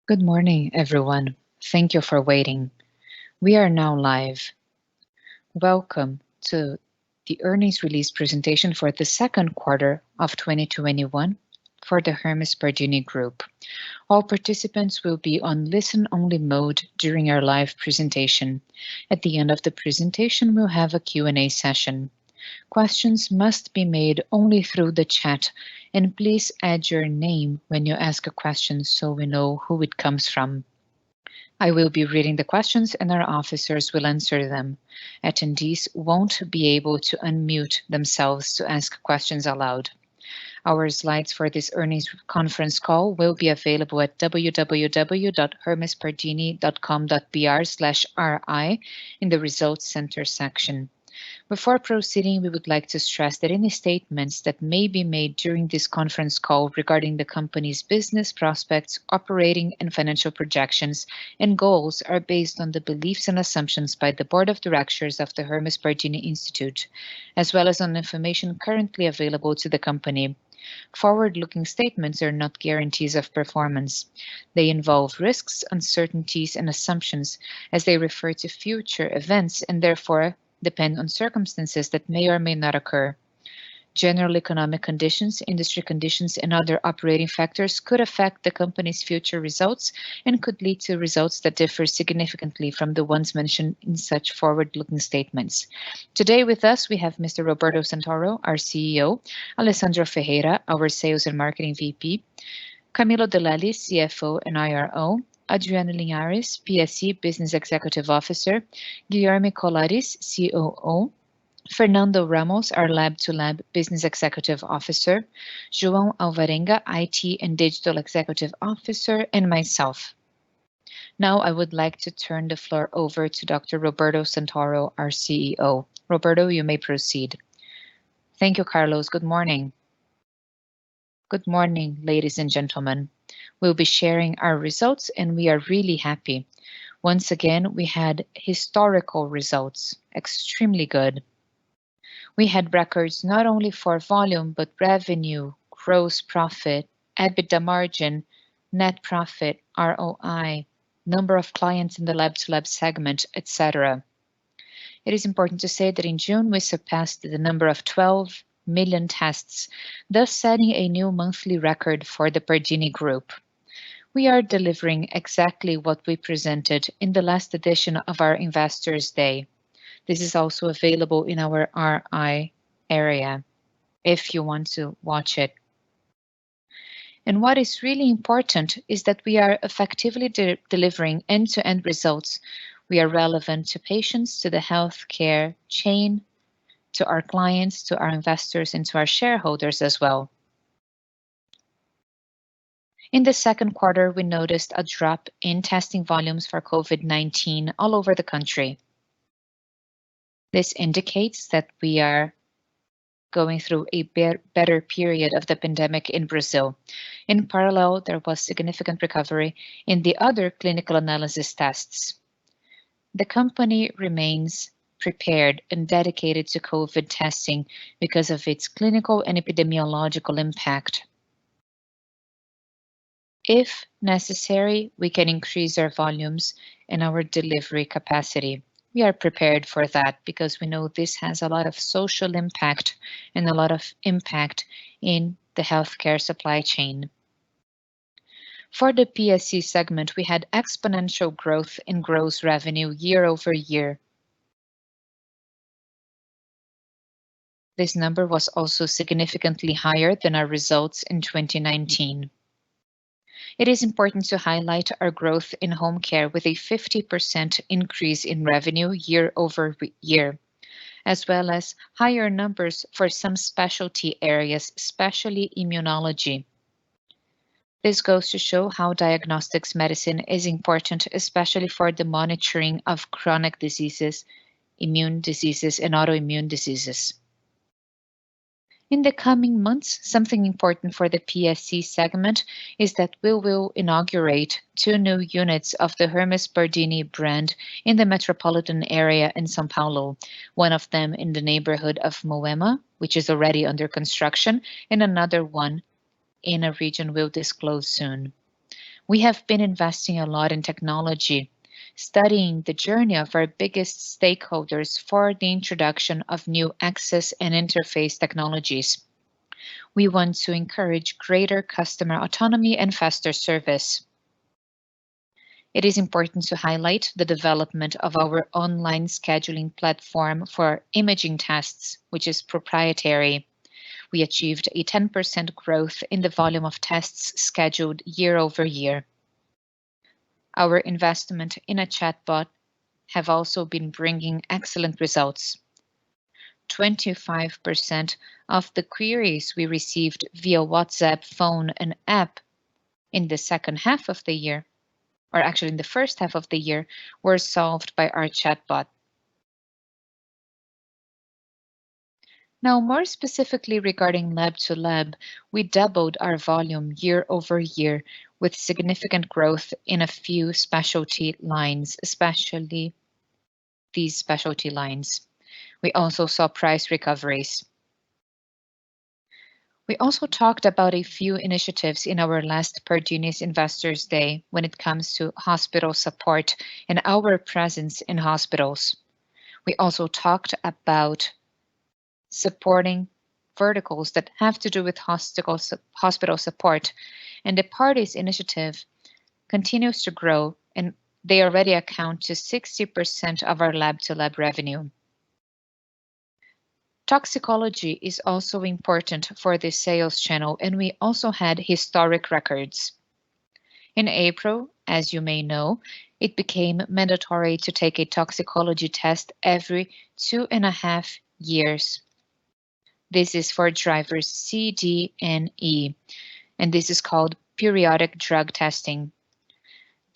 Good morning, everyone. Thank you for waiting. We are now live. Welcome to the earnings release presentation for the second quarter of 2021 for the Hermes Pardini Group. All participants will be on listen-only mode during our live presentation. At the end of the presentation, we'll have a Q&A session. Questions must be made only through the chat, and please add your name when you ask a question so we know who it comes from. I will be reading the questions and our officers will answer them. Attendees won't be able to unmute themselves to ask questions aloud. Our slides for this earnings conference call will be available at www.hermespardini.com.br/ri in the Results Center section. Before proceeding, we would like to stress that any statements that may be made during this conference call regarding the company's business prospects, operating and financial projections, and goals are based on the beliefs and assumptions by the Board of Directors of the Hermes Pardini Institute, as well as on information currently available to the company. Forward-looking statements are not guarantees of performance. They involve risks, uncertainties, and assumptions as they refer to future events and therefore depend on circumstances that may or may not occur. General economic conditions, industry conditions, and other operating factors could affect the company's future results and could lead to results that differ significantly from the ones mentioned in such forward-looking statements. Today with us, we have Mr. Roberto Santoro, our CEO, Alessandro Ferreira, our Sales and Marketing VP, Camilo Delelli, CFO and IRO, Adriano Linhares, PSE Business Executive Officer, Guilherme Colares, COO, Fernando Ramos, our Lab-to-Lab Business Executive Officer, João Alvarenga, IT and Digital Executive Officer, and myself. Now I would like to turn the floor over to Dr. Roberto Santoro, our CEO. Roberto, you may proceed. Thank you, Carlos. Good morning. Good morning, ladies and gentlemen. We'll be sharing our results and we are really happy. Once again, we had historical results, extremely good. We had records not only for volume, but revenue, gross profit, EBITDA margin, net profit, ROI, number of clients in the lab-to-lab segment, etc. It is important to say that in June, we surpassed the number of 12 million tests, thus setting a new monthly record for the Pardini Group. We are delivering exactly what we presented in the last edition of our Investors Day. This is also available in our RI area if you want to watch it. And what is really important is that we are effectively delivering end-to-end results. We are relevant to patients, to the healthcare chain, to our clients, to our investors, and to our shareholders as well. In the second quarter, we noticed a drop in testing volumes for COVID-19 all over the country. This indicates that we are going through a better period of the pandemic in Brazil. In parallel, there was significant recovery in the other clinical analysis tests. The company remains prepared and dedicated to COVID testing because of its clinical and epidemiological impact. If necessary, we can increase our volumes and our delivery capacity. We are prepared for that because we know this has a lot of social impact and a lot of impact in the healthcare supply chain. For the PSC segment, we had exponential growth in gross revenue year over year. This number was also significantly higher than our results in 2019. It is important to highlight our growth in home care with a 50% increase in revenue year over year, as well as higher numbers for some specialty areas, especially immunology. This goes to show how diagnostics medicine is important, especially for the monitoring of chronic diseases, immune diseases, and autoimmune diseases. In the coming months, something important for the PSC segment is that we will inaugurate 2 new units of the Hermes Pardini brand in the metropolitan area in São Paulo, one of them in the neighborhood of Moema, which is already under construction, and another one in a region we'll disclose soon. We have been investing a lot in technology, studying the journey of our biggest stakeholders for the introduction of new access and interface technologies. We want to encourage greater customer autonomy and faster service. It is important to highlight the development of our online scheduling platform for imaging tests, which is proprietary. We achieved a 10% growth in the volume of tests scheduled year over year. Our investment in a chatbot have also been bringing excellent results. 25% of the queries we received via WhatsApp, phone, and app in the second half of the year, or actually in the first half of the year, were solved by our chatbot. Now, more specifically regarding lab to lab, we doubled our volume year over year with significant growth in a few specialty lines, especially these specialty lines. We also saw price recoveries. We also talked about a few initiatives in our last Pardini Investors Day when it comes to hospital support and our presence in hospitals. We also talked about supporting verticals that have to do with hospital support, and the Parties initiative continues to grow, and they already account to 60% of our lab-to-lab revenue. Toxicology is also important for the sales channel, and we also had historic records. In April, as you may know, it became mandatory to take a toxicology test every 2.5 years. This is for drivers C, D, and E, and this is called periodic drug testing,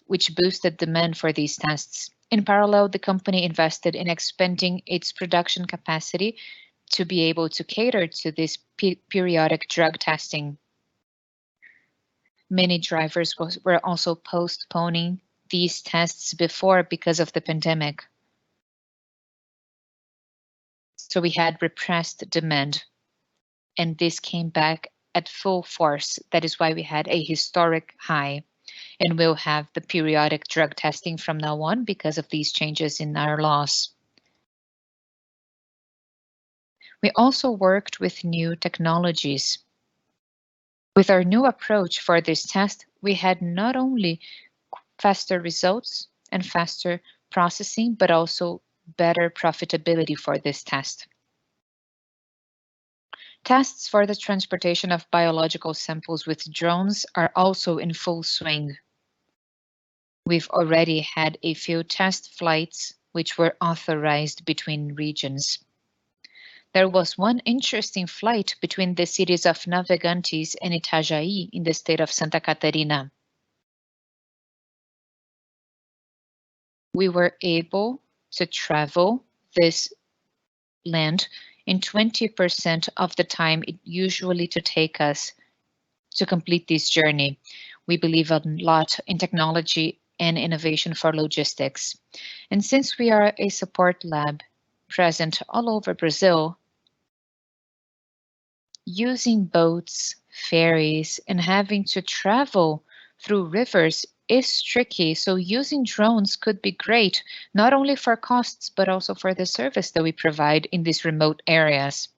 which boosted demand for these tests. In parallel, the company invested in expanding its production capacity to be able to cater to this periodic drug testing. Many drivers were also postponing these tests before because of the pandemic. So we had repressed demand, and this came back at full force. That is why we had a historic high, and we'll have the periodic drug testing from now on because of these changes in our laws. We also worked with new technologies. With our new approach for this test, we had not only faster results and faster processing, but also better profitability for this test. Tests for the transportation of biological samples with drones are also in full swing. We've already had a few test flights which were authorized between regions. There was one interesting flight between the cities of Navegantes and Itajaí in the state of Santa Catarina. We were able to travel this land in 20% of the time it usually to take us to complete this journey. We believe a lot in technology and innovation for logistics. And since we are a support lab present all over Brazil, using boats, ferries, and having to travel through rivers is tricky, so using drones could be great, not only for costs, but also for the service that we provide in these remote areas.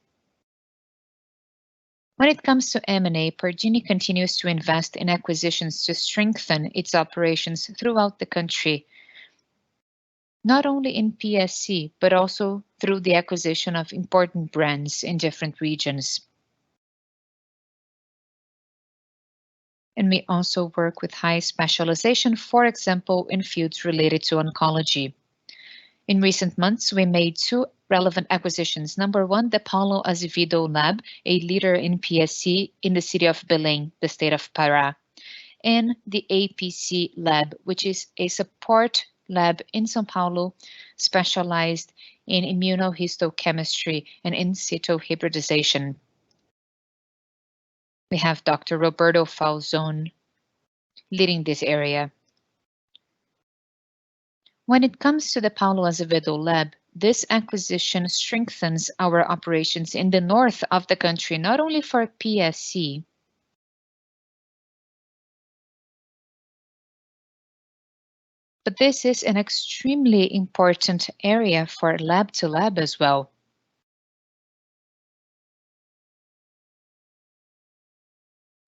When it comes to M&A, Pardini continues to invest in acquisitions to strengthen its operations throughout the country, not only in PSC, but also through the acquisition of important brands in different regions. And we also work with high specialization, for example, in fields related to oncology. In recent months, we made two relevant acquisitions. Number one, the Paulo Azevedo Lab, a leader in PSC in the city of Belém, the state of Pará, and the APC Lab, which is a support lab in São Paulo, specialized in immunohistochemistry and in situ hybridization. We have Dr. Roberto Falzon leading this area. When it comes to the Paulo Azevedo Lab, this acquisition strengthens our operations in the north of the country, not only for PSC, But this is an extremely important area for lab to lab as well.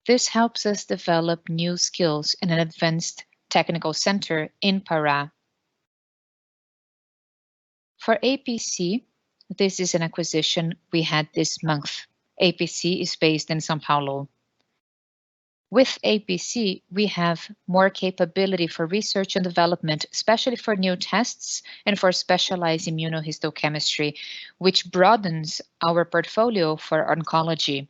This helps us develop new skills in an advanced technical center in Pará. For APC, this is an acquisition we had this month. APC is based in São Paulo. With APC, we have more capability for research and development, especially for new tests and for specialized immunohistochemistry, which broadens our portfolio for oncology.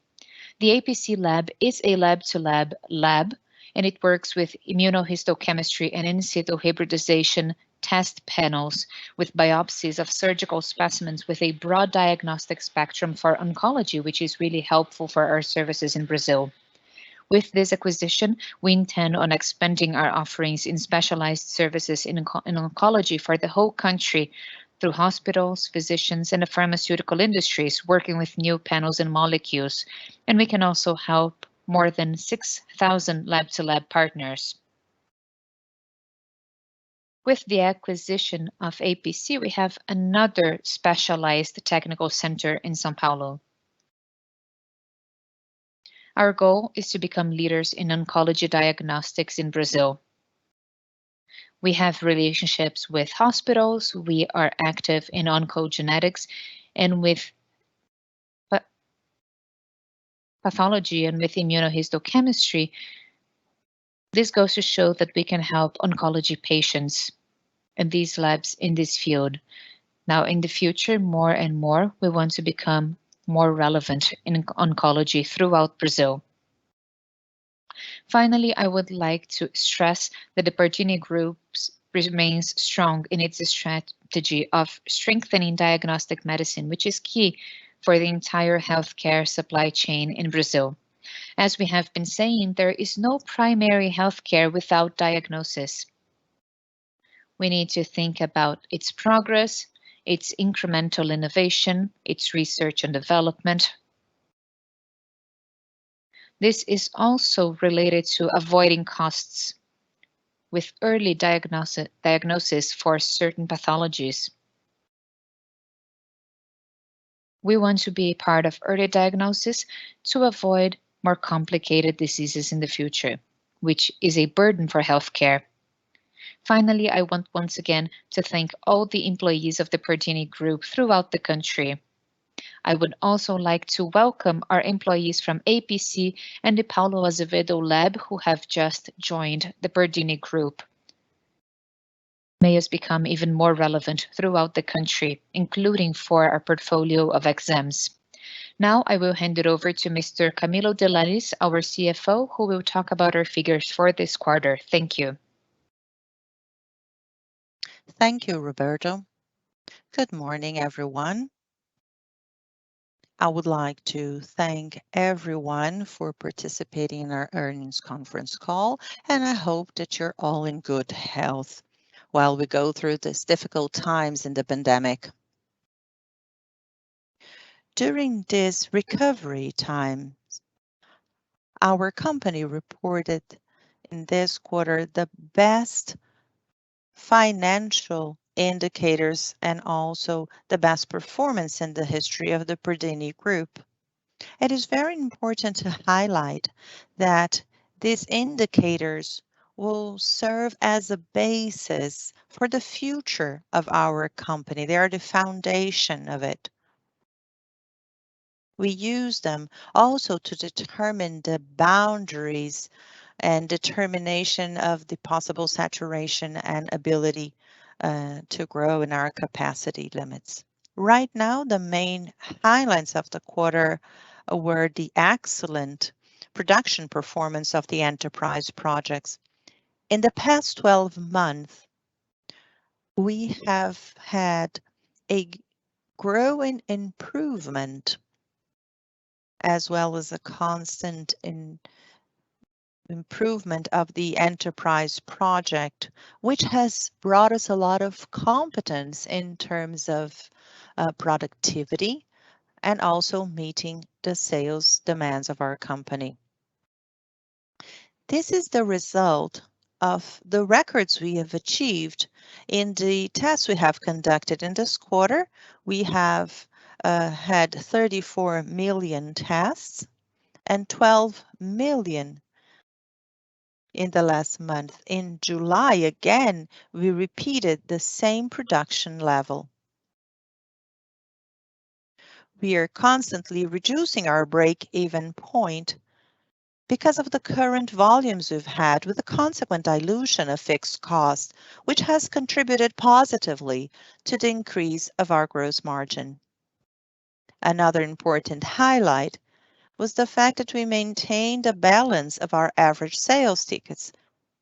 The APC lab is a lab-to-lab lab, and it works with immunohistochemistry and in situ hybridization test panels with biopsies of surgical specimens with a broad diagnostic spectrum for oncology, which is really helpful for our services in Brazil. With this acquisition, we intend on expanding our offerings in specialized services in oncology for the whole country through hospitals, physicians, and the pharmaceutical industries working with new panels and molecules. And we can also help more than 6,000 lab-to-lab partners. With the acquisition of APC, we have another specialized technical center in São Paulo. Our goal is to become leaders in oncology diagnostics in Brazil. We have relationships with hospitals, we are active in oncogenetics, and with pathology and with immunohistochemistry. This goes to show that we can help oncology patients and these labs in this field. Now, in the future, more and more, we want to become more relevant in oncology throughout Brazil. Finally, I would like to stress that the Pardini Group remains strong in its strategy of strengthening diagnostic medicine, which is key for the entire healthcare supply chain in Brazil. As we have been saying, there is no primary healthcare without diagnosis. We need to think about its progress, its incremental innovation, its research and development. This is also related to avoiding costs with early diagnosis for certain pathologies. We want to be part of early diagnosis to avoid more complicated diseases in the future, which is a burden for healthcare. Finally, I want once again to thank all the employees of the Pardini Group throughout the country. I would also like to welcome our employees from APC and the Paulo Azevedo Lab who have just joined the Pardini Group. May us become even more relevant throughout the country, including for our portfolio of exams. Now I will hand it over to Mr. Camilo Delanis, our CFO, who will talk about our figures for this quarter. Thank you. Thank you, Roberto. Good morning, everyone. I would like to thank everyone for participating in our earnings conference call, and I hope that you're all in good health while we go through these difficult times in the pandemic. During this recovery time, our company reported in this quarter the best financial indicators and also the best performance in the history of the Pardini Group. It is very important to highlight that these indicators will serve as a basis for the future of our company. They are the foundation of it. We use them also to determine the boundaries and determination of the possible saturation and ability to grow in our capacity limits. Right now, the main highlights of the quarter were the excellent production performance of the enterprise projects. In the past 12 months, we have had a growing improvement as well as a constant improvement of the enterprise project, which has brought us a lot of competence in terms of productivity and also meeting the sales demands of our company. This is the result of the records we have achieved in the tests we have conducted. In this quarter, we have had 34 million tests and 12 million in the last month. In July, again, we repeated the same production level. We are constantly reducing our break-even point because of the current volumes we've had, with the consequent dilution of fixed costs, which has contributed positively to the increase of our gross margin. Another important highlight was the fact that we maintained a balance of our average sales tickets,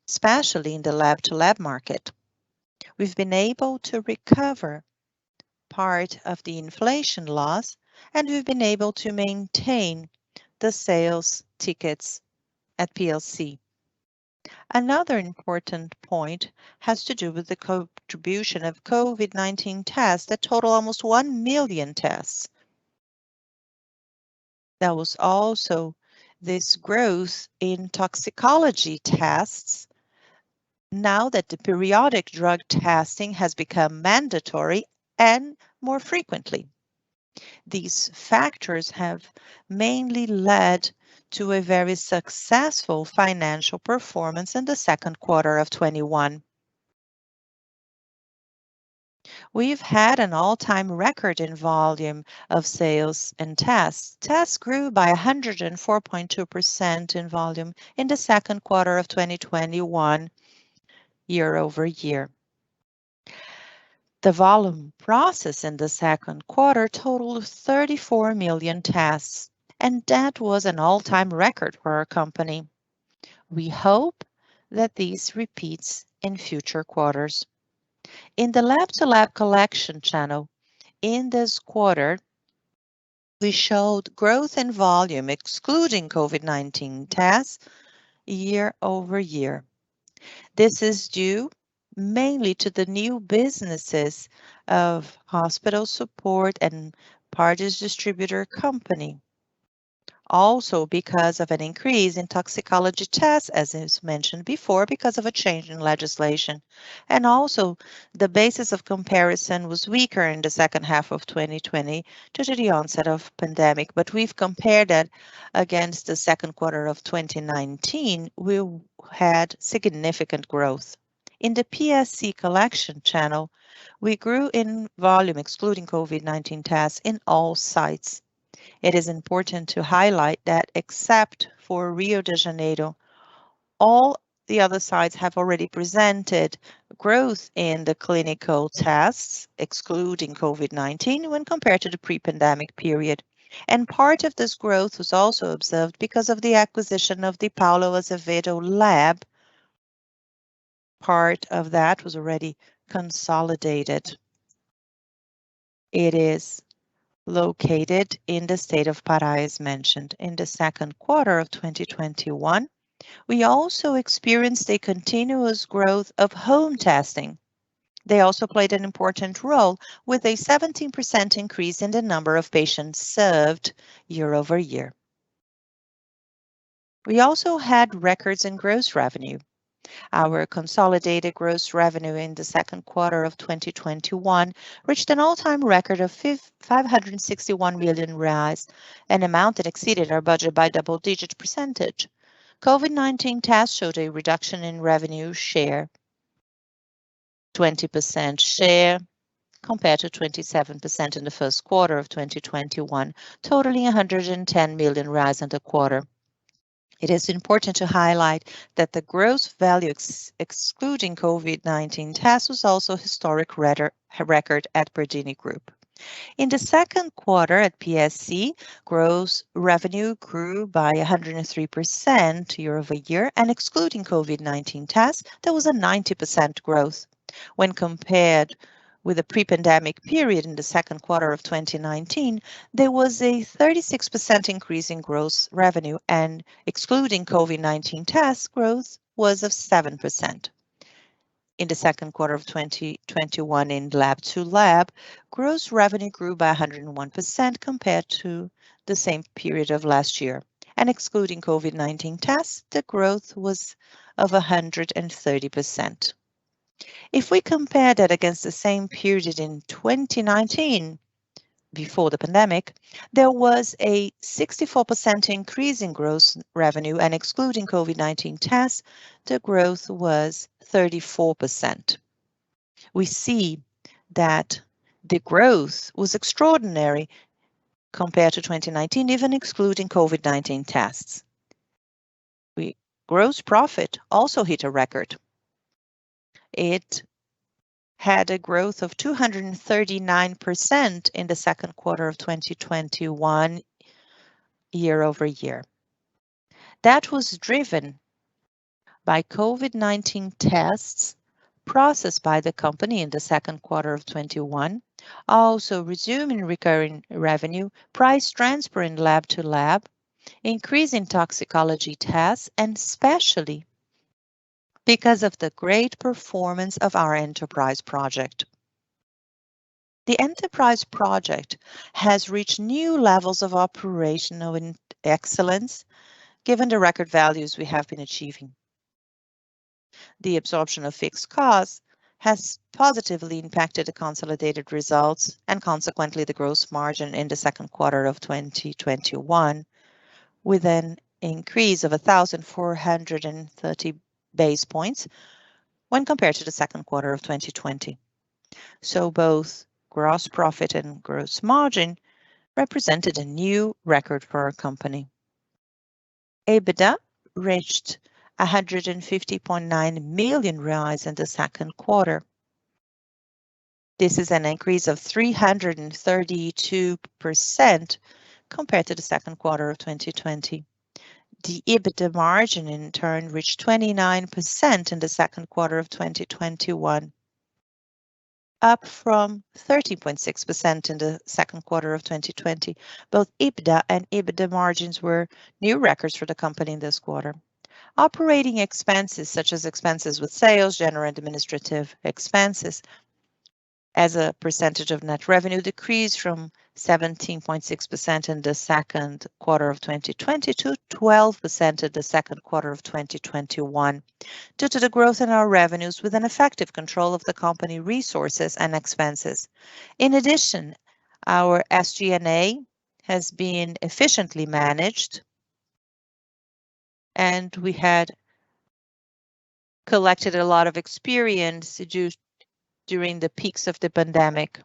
especially in the lab-to-lab market. We've been able to recover part of the inflation loss, and we've been able to maintain the sales tickets at PLC. Another important point has to do with the contribution of COVID-19 tests that total almost 1 million tests. There was also this growth in toxicology tests now that the periodic drug testing has become mandatory and more frequently. These factors have mainly led to a very successful financial performance in the second quarter of 21. We've had an all-time record in volume of sales and tests. Tests grew by 104.2% in volume in the second quarter of 2021, year over year. The volume processed in the second quarter totaled 34 million tests, and that was an all-time record for our company. We hope that this repeats in future quarters. In the lab-to-lab collection channel, in this quarter, we showed growth in volume, excluding COVID-19 tests, year over year. This is due mainly to the new businesses of hospital support and parties distributor company. Also because of an increase in toxicology tests, as is mentioned before, because of a change in legislation. And also the basis of comparison was weaker in the second half of 2020 due to the onset of pandemic, but we've compared that against the second quarter of 2019, we had significant growth. In the PSC collection channel, we grew in volume excluding COVID-19 tests in all sites. It is important to highlight that except for Rio de Janeiro, all the other sites have already presented growth in the clinical tests, excluding COVID-19, when compared to the pre-pandemic period. And part of this growth was also observed because of the acquisition of the Paulo Azevedo lab. Part of that was already consolidated. It is located in the state of Pará, as mentioned. In the second quarter of 2021, we also experienced a continuous growth of home testing. They also played an important role with a 17% increase in the number of patients served year over year. We also had records in gross revenue. Our consolidated gross revenue in the second quarter of 2021 reached an all-time record of 561 million reais, an amount that exceeded our budget by double-digit percentage. COVID-19 tests showed a reduction in revenue share, 20% share compared to 27% in the first quarter of 2021, totaling 110 million in the quarter. It is important to highlight that the gross value excluding COVID-19 tests was also a historic record at Pardini Group. In the second quarter at PSC, gross revenue grew by 103% year over year, and excluding COVID-19 tests, there was a 90% growth. When compared with the pre-pandemic period in the second quarter of 2019, there was a 36% increase in gross revenue, and excluding COVID-19 tests, growth was of 7%. In the second quarter of 2021 in lab-to-lab, gross revenue grew by 101% compared to the same period of last year. And excluding COVID-19 tests, the growth was of 130%. If we compare that against the same period in 2019, before the pandemic, there was a 64% increase in gross revenue, and excluding COVID-19 tests, the growth was 34%. We see that the growth was extraordinary compared to 2019, even excluding COVID-19 tests. Gross profit also hit a record. It had a growth of 239% in the second quarter of 2021, year over year. That was driven by COVID-19 tests processed by the company in the second quarter of 2021, also resuming recurring revenue, price transfer in lab to lab, increase in toxicology tests, and especially because of the great performance of our enterprise project. The enterprise project has reached new levels of operational excellence, given the record values we have been achieving. The absorption of fixed costs has positively impacted the consolidated results and consequently the gross margin in the second quarter of 2021, with an increase of 1,430 base points when compared to the second quarter of 2020. So both gross profit and gross margin represented a new record for our company. EBITDA reached 150.9 million reais in the second quarter. This is an increase of 332% compared to the second quarter of 2020. The EBITDA margin in turn reached 29% in the second quarter of 2021, up from 13.6% in the second quarter of 2020. Both EBITDA and EBITDA margins were new records for the company in this quarter. Operating expenses, such as expenses with sales, general and administrative expenses, as a percentage of net revenue, decreased from 17.6% in the second quarter of 2020 to 12% in the second quarter of 2021, due to the growth in our revenues with an effective control of the company resources and expenses. In addition, our SG&A has been efficiently managed, and we had collected a lot of experience during the peaks of the pandemic.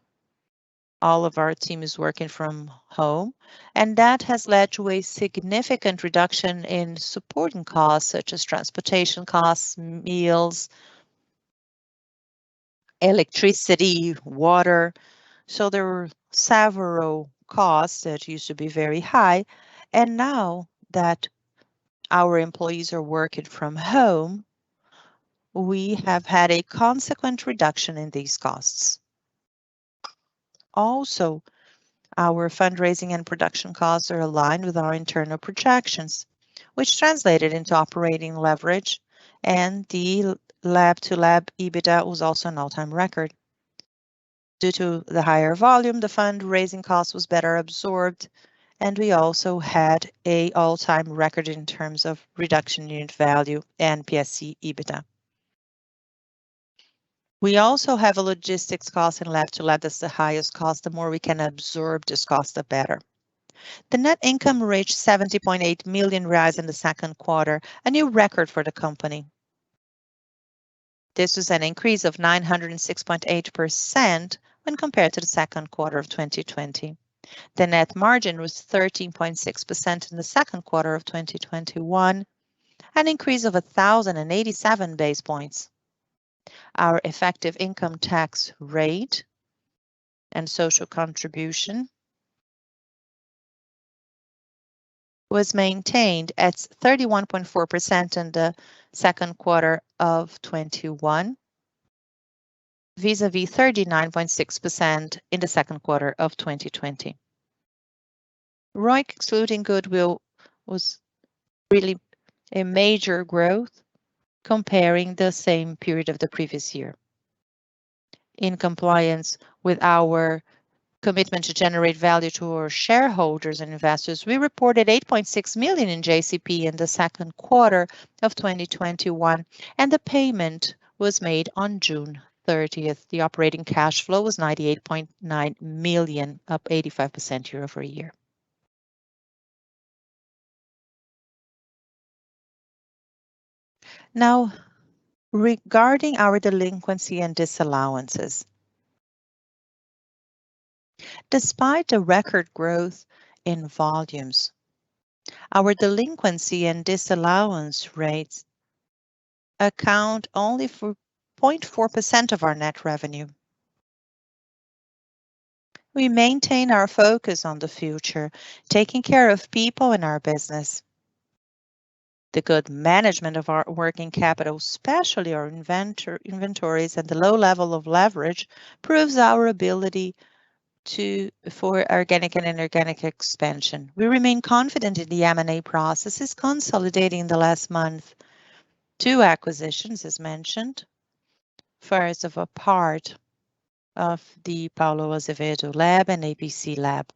All of our team is working from home, and that has led to a significant reduction in supporting costs such as transportation costs, meals, electricity, water. So there were several costs that used to be very high, and now that our employees are working from home, we have had a consequent reduction in these costs. Also, our fundraising and production costs are aligned with our internal projections, which translated into operating leverage, and the lab-to-lab EBITDA was also an all-time record. Due to the higher volume, the fundraising cost was better absorbed, and we also had an all-time record in terms of reduction unit value and PSC EBITDA. We also have a logistics cost in lab-to-lab that's the highest cost. The more we can absorb this cost, the better. The net income reached 70.8 million reais in the second quarter, a new record for the company. This was an increase of 906.8% when compared to the second quarter of 2020. The net margin was 13.6% in the second quarter of 2021, an increase of 1,087 base points. Our effective income tax rate and social contribution was maintained at 31.4% in the second quarter of 2021, vis-a-vis 39.6% in the second quarter of 2020. ROIC excluding goodwill was really a major growth comparing the same period of the previous year. In compliance with our commitment to generate value to our shareholders and investors, we reported 8.6 million in JCP in the second quarter of 2021, and the payment was made on June 30th. The operating cash flow was 98.9 million, up 85% year-over-year. Now, regarding our delinquency and disallowances, despite the record growth in volumes, our delinquency and disallowance rates account only for 0.4% of our net revenue. We maintain our focus on the future, taking care of people in our business. The good management of our working capital, especially our inventories and the low level of leverage, proves our ability for organic and inorganic expansion. We remain confident in the M&A processes, consolidating in the last month 2 acquisitions, as mentioned. First, of a part of the Paulo Azevedo Lab and ABC Lab.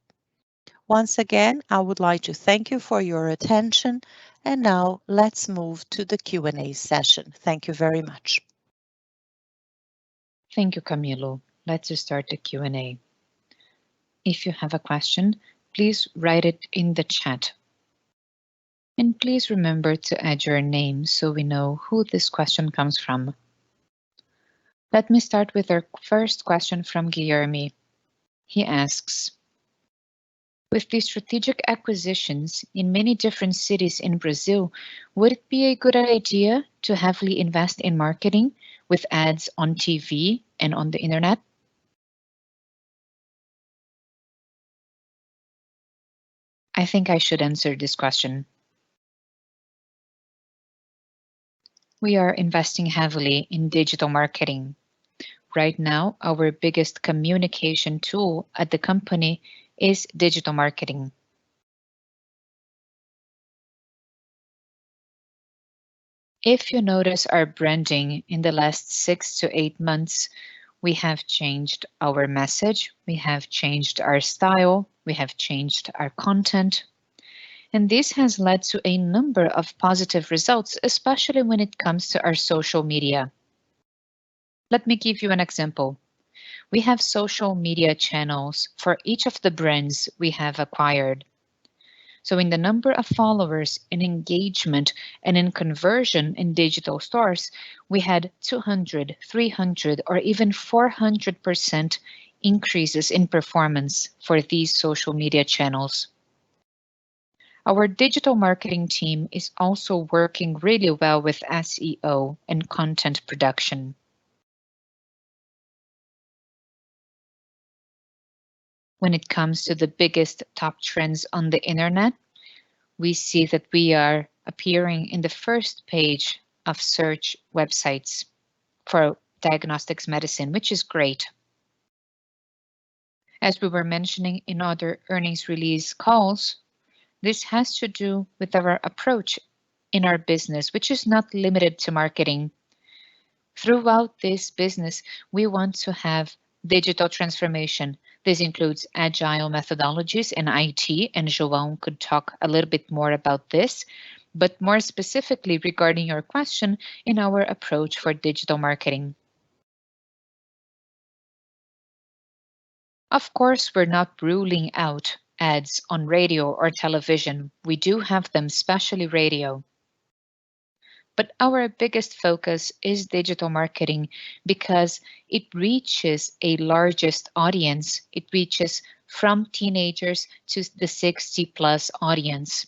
Once again, I would like to thank you for your attention, and now let's move to the Q&A session. Thank you very much. Thank you, Camilo. Let's start the Q&A. If you have a question, please write it in the chat. And please remember to add your name so we know who this question comes from. Let me start with our first question from Guilherme. He asks, with the strategic acquisitions in many different cities in Brazil, would it be a good idea to heavily invest in marketing with ads on TV and on the internet? I think I should answer this question. We are investing heavily in digital marketing. Right now, our biggest communication tool at the company is digital marketing. If you notice our branding in the last 6 to 8 months, we have changed our message, we have changed our style, we have changed our content. And this has led to a number of positive results, especially when it comes to our social media. Let me give you an example. We have social media channels for each of the brands we have acquired. So in the number of followers, in engagement, and in conversion in digital stores, we had 200, 300, or even 400% increases in performance for these social media channels. Our digital marketing team is also working really well with SEO and content production. When it comes to the biggest top trends on the internet, we see that we are appearing in the first page of search websites for diagnostics medicine, which is great. As we were mentioning in other earnings release calls, this has to do with our approach in our business, which is not limited to marketing. Throughout this business, we want to have digital transformation. This includes agile methodologies in IT, and João could talk a little bit more about this, but more specifically regarding your question in our approach for digital marketing. Of course, we're not ruling out ads on radio or television. We do have them, especially radio. But our biggest focus is digital marketing because it reaches a largest audience. It reaches from teenagers to the 60+ audience.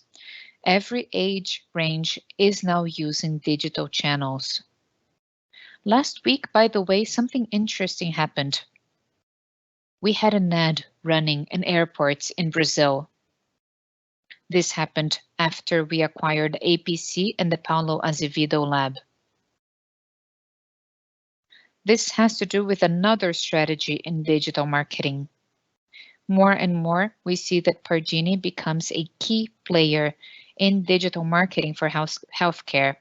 Every age range is now using digital channels. Last week, by the way, something interesting happened. We had an ad running in airports in Brazil. This happened after we acquired APC and the Paulo Azevedo Lab. This has to do with another strategy in digital marketing. More and more, we see that Pardini becomes a key player in digital marketing for healthcare.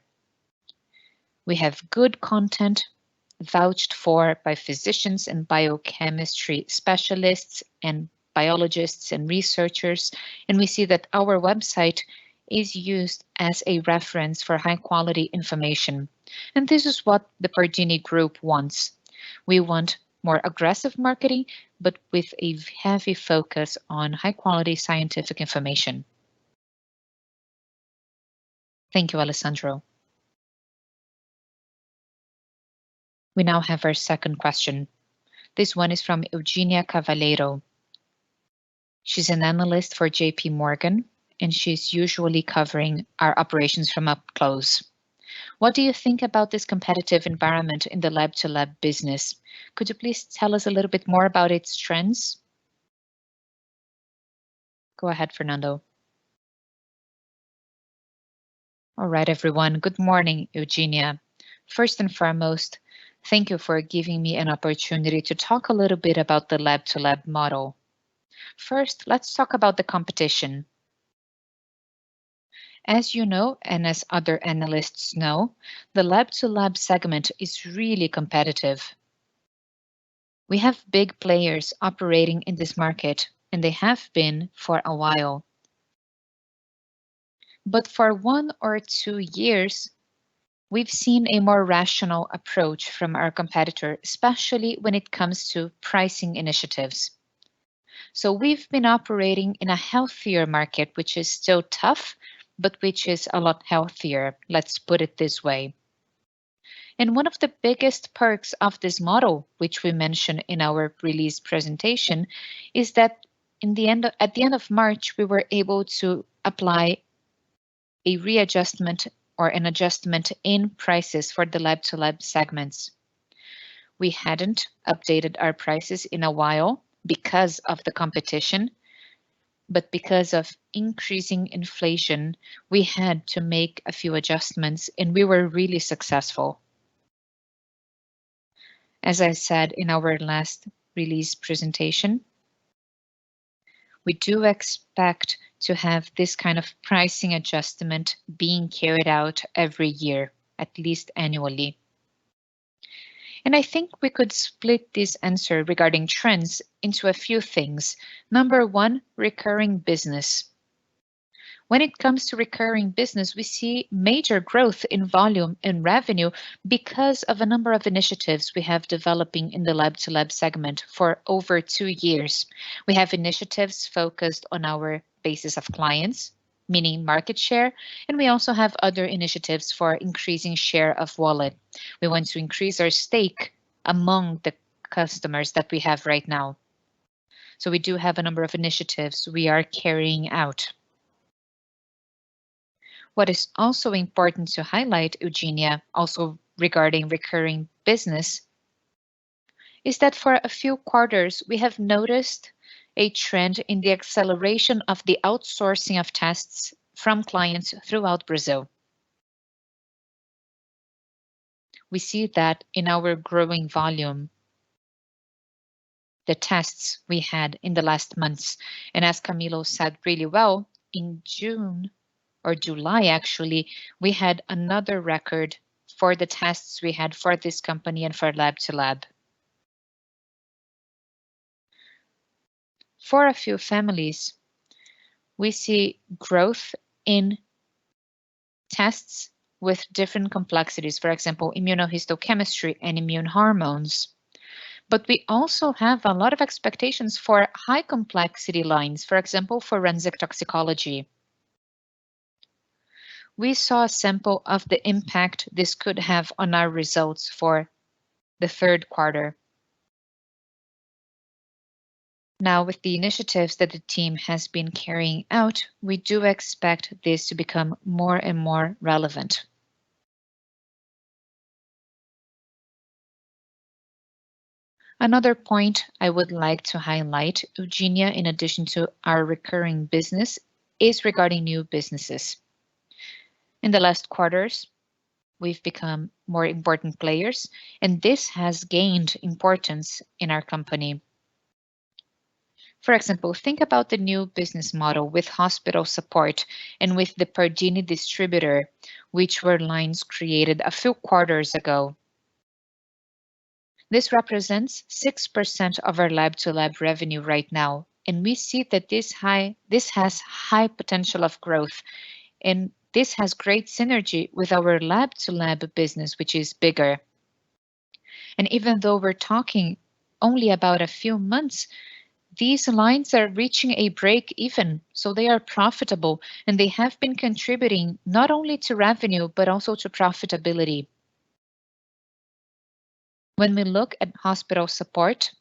We have good content, vouched for by physicians and biochemistry specialists and biologists and researchers, and we see that our website is used as a reference for high quality information. And this is what the Pardini Group wants. We want more aggressive marketing, but with a heavy focus on high quality scientific information. Thank you, Alessandro. We now have our second question. This one is from Eugenia Cavaleiro. She's an analyst for JP Morgan, and she's usually covering our operations from up close. What do you think about this competitive environment in the lab-to-lab business? Could you please tell us a little bit more about its trends? Go ahead, Fernando. All right, everyone. Good morning, Eugenia. First and foremost, thank you for giving me an opportunity to talk a little bit about the lab-to-lab model. First, let's talk about the competition. As you know, and as other analysts know, the lab-to-lab segment is really competitive. We have big players operating in this market, and they have been for a while. But for 1 or 2 years, we've seen a more rational approach from our competitor, especially when it comes to pricing initiatives. So we've been operating in a healthier market, which is still tough, but which is a lot healthier, let's put it this way. And one of the biggest perks of this model, which we mentioned in our release presentation, is that at the end of March, we were able to apply a readjustment or an adjustment in prices for the lab-to-lab segments. We hadn't updated our prices in a while because of the competition, but because of increasing inflation, we had to make a few adjustments, and we were really successful. As I said in our last release presentation, we do expect to have this kind of pricing adjustment being carried out every year, at least annually. And I think we could split this answer regarding trends into a few things. Number one, recurring business. When it comes to recurring business, we see major growth in volume and revenue because of a number of initiatives we have developing in the lab-to-lab segment for over 2 years. We have initiatives focused on our basis of clients, meaning market share, and we also have other initiatives for increasing share of wallet. We want to increase our stake among the customers that we have right now. So we do have a number of initiatives we are carrying out. What is also important to highlight, Eugenia, also regarding recurring business, is that for a few quarters, we have noticed a trend in the acceleration of the outsourcing of tests from clients throughout Brazil. We see that in our growing volume, the tests we had in the last months. And as Camilo said really well, in June or July, actually, we had another record for the tests we had for this company and for lab-to-lab. For a few families, we see growth in tests with different complexities, for example, immunohistochemistry and immune hormones. But we also have a lot of expectations for high complexity lines, for example, forensic toxicology. We saw a sample of the impact this could have on our results for the third quarter. Now, with the initiatives that the team has been carrying out, we do expect this to become more and more relevant. Another point I would like to highlight, Eugenia, in addition to our recurring business, is regarding new businesses. In the last quarters, we've become more important players, and this has gained importance in our company. For example, think about the new business model with hospital support and with the Pardini distributor, which were lines created a few quarters ago. This represents 6% of our lab-to-lab revenue right now, and we see that this has high potential of growth, and this has great synergy with our lab-to-lab business, which is bigger. And even though we're talking only about a few months, these lines are reaching a break even, so they are profitable, and they have been contributing not only to revenue, but also to profitability. When we look at hospital support,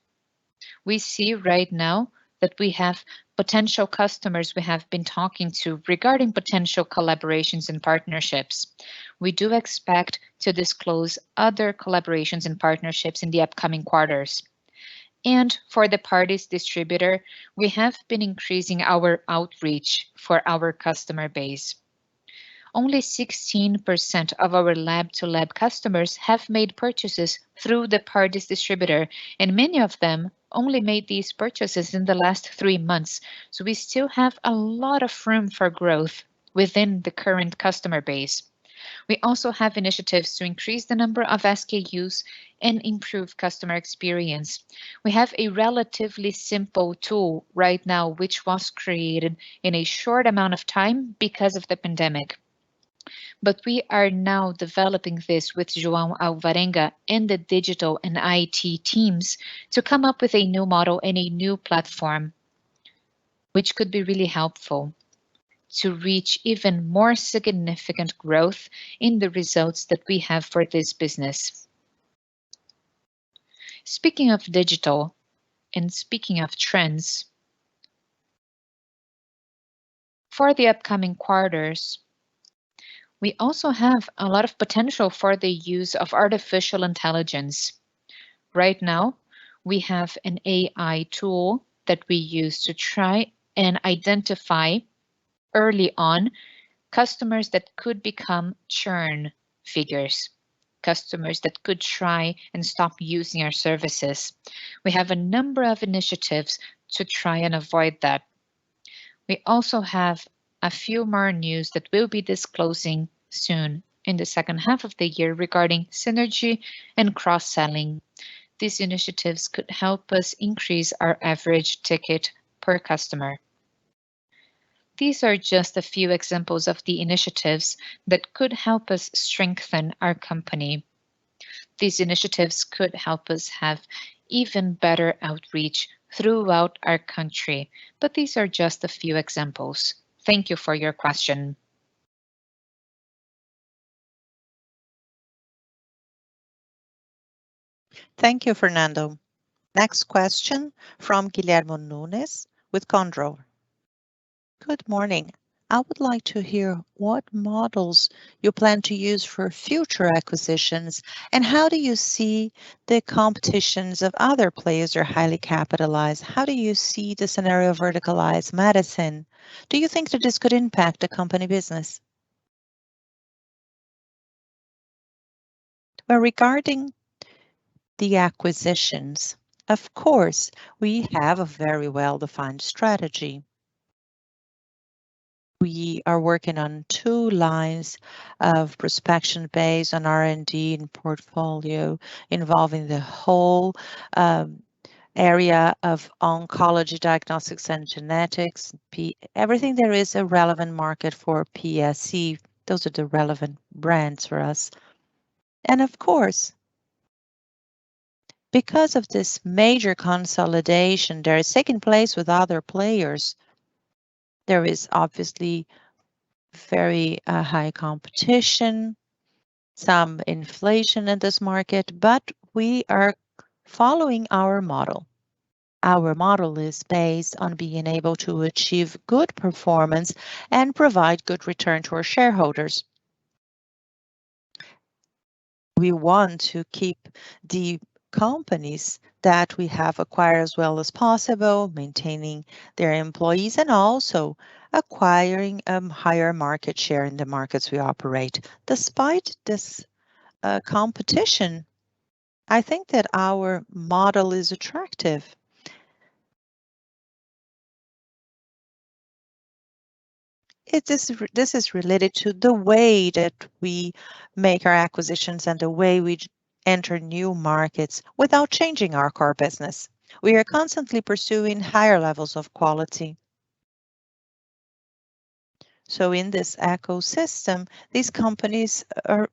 we see right now that we have potential customers we have been talking to regarding potential collaborations and partnerships. We do expect to disclose other collaborations and partnerships in the upcoming quarters. And for the Pardis distributor, we have been increasing our outreach for our customer base. Only 16% of our lab-to-lab customers have made purchases through the Pardis distributor, and many of them only made these purchases in the last 3 months. So we still have a lot of room for growth within the current customer base. We also have initiatives to increase the number of SKUs and improve customer experience. We have a relatively simple tool right now, which was created in a short amount of time because of the pandemic. But we are now developing this with João Alvarenga and the digital and IT teams to come up with a new model and a new platform, which could be really helpful to reach even more significant growth in the results that we have for this business. Speaking of digital and speaking of trends, for the upcoming quarters, we also have a lot of potential for the use of artificial intelligence. Right now, we have an AI tool that we use to try and identify early on customers that could become churn figures, customers that could try and stop using our services. We have a number of initiatives to try and avoid that. We also have a few more news that we'll be disclosing soon in the second half of the year regarding synergy and cross-selling. These initiatives could help us increase our average ticket per customer. These are just a few examples of the initiatives that could help us strengthen our company. These initiatives could help us have even better outreach throughout our country, but these are just a few examples. Thank you for your question. Thank you, Fernando. Next question from Guillermo Nunes with Condor. Good morning. I would like to hear what models you plan to use for future acquisitions, and how do you see the competitions of other players that are highly capitalized? How do you see the scenario of verticalized medicine? Do you think that this could impact the company business? Well, regarding the acquisitions, of course, we have a very well-defined strategy. We are working on 2 lines of prospection based on R&D and portfolio involving the whole area of oncology, diagnostics, and genetics. Everything there is a relevant market for PSC. Those are the relevant brands for us. And of course, because of this major consolidation that is taking place with other players, there is obviously very high competition, some inflation in this market, but we are following our model. Our model is based on being able to achieve good performance and provide good return to our shareholders. We want to keep the companies that we have acquired as well as possible, maintaining their employees and also acquiring a higher market share in the markets we operate. Despite this competition, I think that our model is attractive. This is related to the way that we make our acquisitions and the way we enter new markets without changing our core business. We are constantly pursuing higher levels of quality. So in this ecosystem, these companies are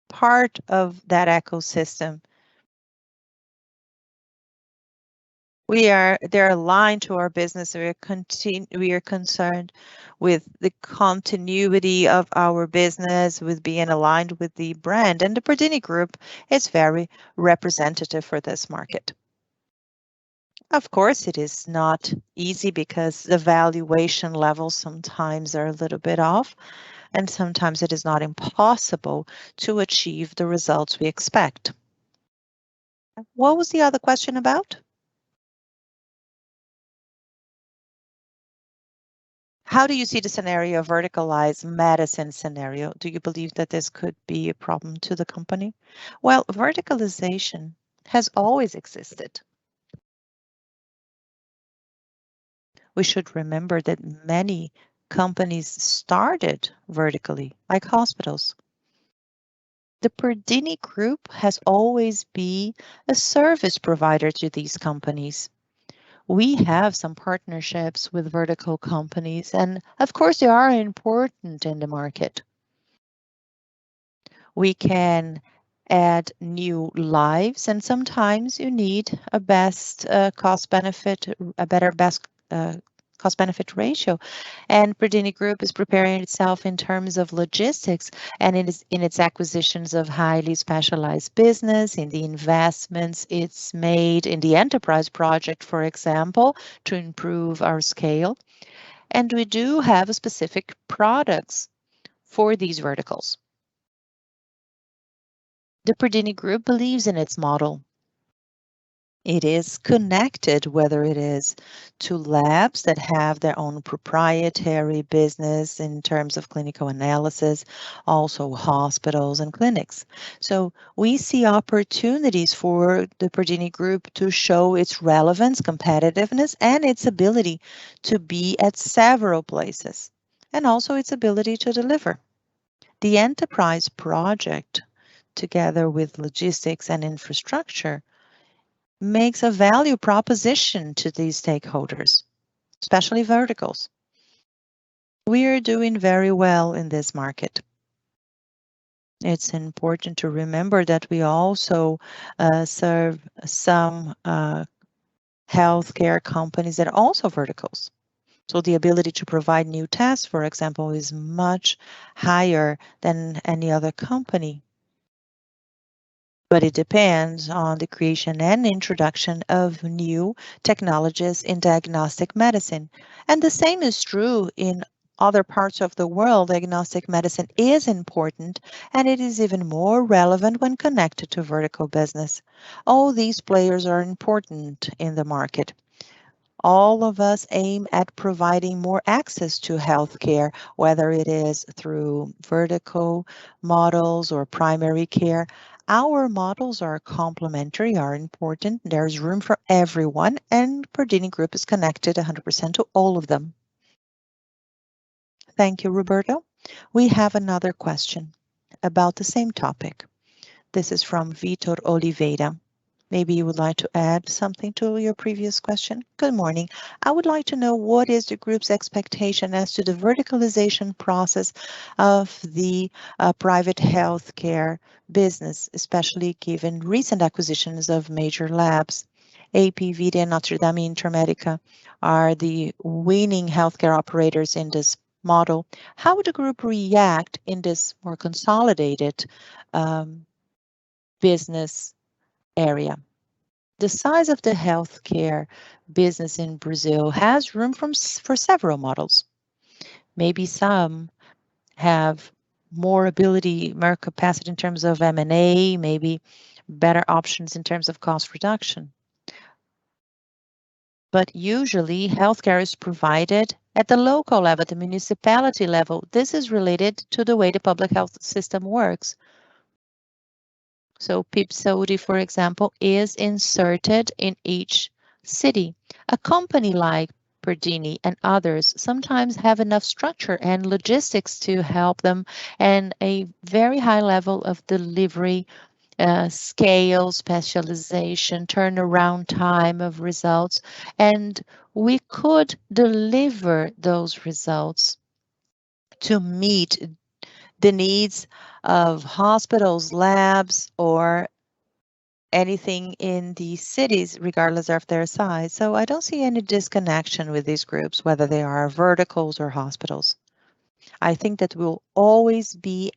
part of that ecosystem. They're aligned to our business. We are concerned with the continuity of our business, with being aligned with the brand, and the Pardini Group is very representative for this market. Of course, it is not easy because the valuation levels sometimes are a little bit off, and sometimes it is not impossible to achieve the results we expect. What was the other question about? How do you see the scenario of verticalized medicine scenario? Do you believe that this could be a problem to the company? Well, verticalization has always existed. We should remember that many companies started vertically, like hospitals. The Pardini Group has always been a service provider to these companies. We have some partnerships with vertical companies, and of course, they are important in the market. We can add new lives, and sometimes you need a best cost benefit, a better best cost benefit ratio. And Pardini Group is preparing itself in terms of logistics and in its acquisitions of highly specialized business, in the investments it's made in the enterprise project, for example, to improve our scale. And we do have specific products for these verticals. The Pardini Group believes in its model. It is connected, whether it is to labs that have their own proprietary business in terms of clinical analysis, also hospitals and clinics. So we see opportunities for the Pardini Group to show its relevance, competitiveness, and its ability to be at several places, and also its ability to deliver. The enterprise project, together with logistics and infrastructure, makes a value proposition to these stakeholders, especially verticals. We are doing very well in this market. It's important to remember that we also serve some healthcare companies that are also verticals. So the ability to provide new tests, for example, is much higher than any other company. But it depends on the creation and introduction of new technologies in diagnostic medicine. And the same is true in other parts of the world. Diagnostic medicine is important, and it is even more relevant when connected to vertical business. All these players are important in the market. All of us aim at providing more access to healthcare, whether it is through vertical models or primary care. Our models are complementary, are important. There's room for everyone, and Pardini Group is connected 100% to all of them. Thank you, Roberto. We have another question about the same topic. This is from Vitor Oliveira. Maybe you would like to add something to your previous question. Good morning. I would like to know what is the group's expectation as to the verticalization process of the private healthcare business, especially given recent acquisitions of major labs. AP Vida and Notre Dame Intermedica are the winning healthcare operators in this model. How would the group react in this more consolidated business area? The size of the healthcare business in Brazil has room for several models. Maybe some have more ability, more capacity in terms of M&A, maybe better options in terms of cost reduction. But usually healthcare is provided at the local level, the municipality level. This is related to the way the public health system works. So PIB Saúde, for example, is inserted in each city. A company like Pardini and others sometimes have enough structure and logistics to help them and a very high level of delivery scale, specialization, turnaround time of results, and we could deliver those results to meet the needs of hospitals, labs, or anything in the cities, regardless of their size. So I don't see any disconnection with these groups, whether they are verticals or hospitals. I think that will always be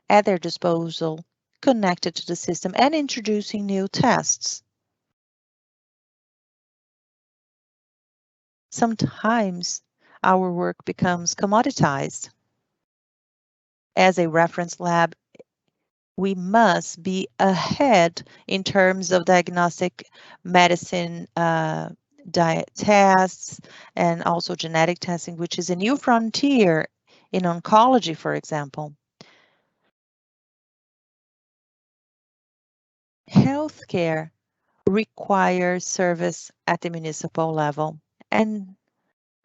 at their disposal, connected to the system and introducing new tests. Sometimes our work becomes commoditized. As a reference lab, we must be ahead in terms of diagnostic medicine diet tests and also genetic testing, which is a new frontier in oncology, for example. Healthcare requires service at the municipal level, and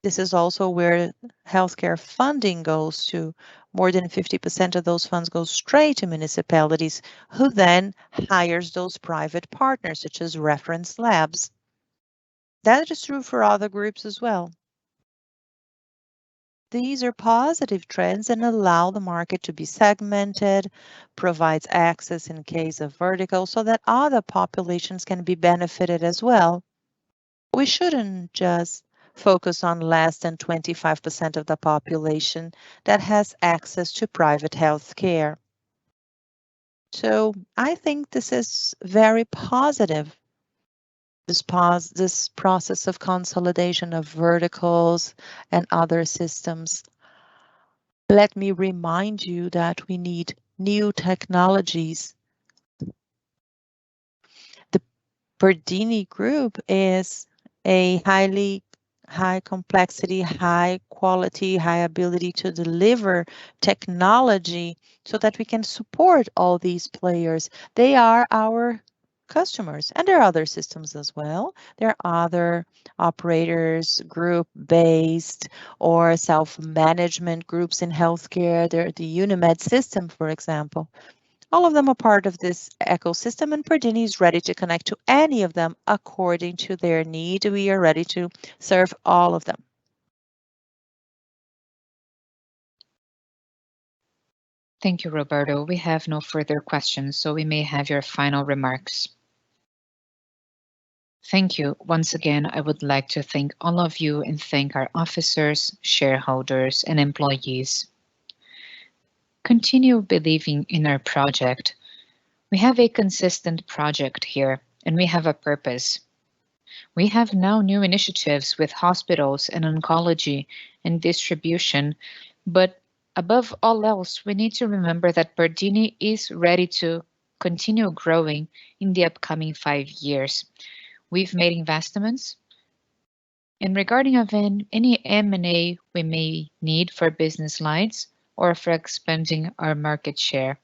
this is also where healthcare funding goes to. More than 50% of those funds go straight to municipalities, who then hires those private partners, such as reference labs. That is true for other groups as well. These are positive trends and allow the market to be segmented, provides access in case of vertical, so that other populations can be benefited as well. We shouldn't just focus on less than 25% of the population that has access to private health care. So I think this is very positive. This process of consolidation of verticals and other systems. Let me remind you that we need new technologies. The Pardini Group is a high complexity, high quality, high ability to deliver technology so that we can support all these players. They are our customers, and there are other systems as well. There are other operators, group-based or self-management groups in healthcare. There, the Unimed system, for example. All of them are part of this ecosystem, and Pardini is ready to connect to any of them according to their need. We are ready to serve all of them. Thank you, Roberto. We have no further questions, so we may have your final remarks. Thank you. Once again, I would like to thank all of you and thank our officers, shareholders, and employees. Continue believing in our project. We have a consistent project here, and we have a purpose. We have now new initiatives with hospitals and oncology and distribution, but above all else, we need to remember that Pardini is ready to continue growing in the upcoming 5 years. We've made investments, and regarding any M&A we may need for business lines or for expanding our market share,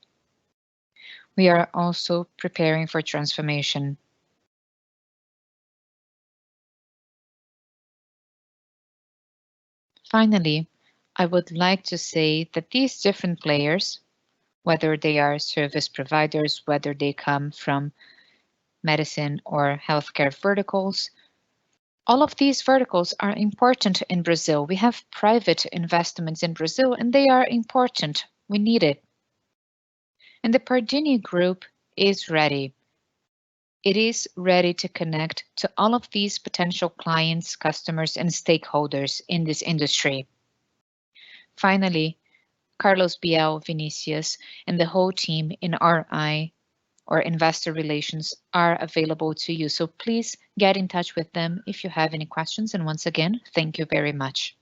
we are also preparing for transformation. Finally, I would like to say that these different players, whether they are service providers, whether they come from medicine or healthcare verticals, all of these verticals are important in Brazil. We have private investments in Brazil, and they are important. We need it. And the Pardini Group is ready. It is ready to connect to all of these potential clients, customers, and stakeholders in this industry. Finally, Carlos Biel, Vinicius, and the whole team in RI or investor relations are available to you. So please get in touch with them if you have any questions. And once again, thank you very much.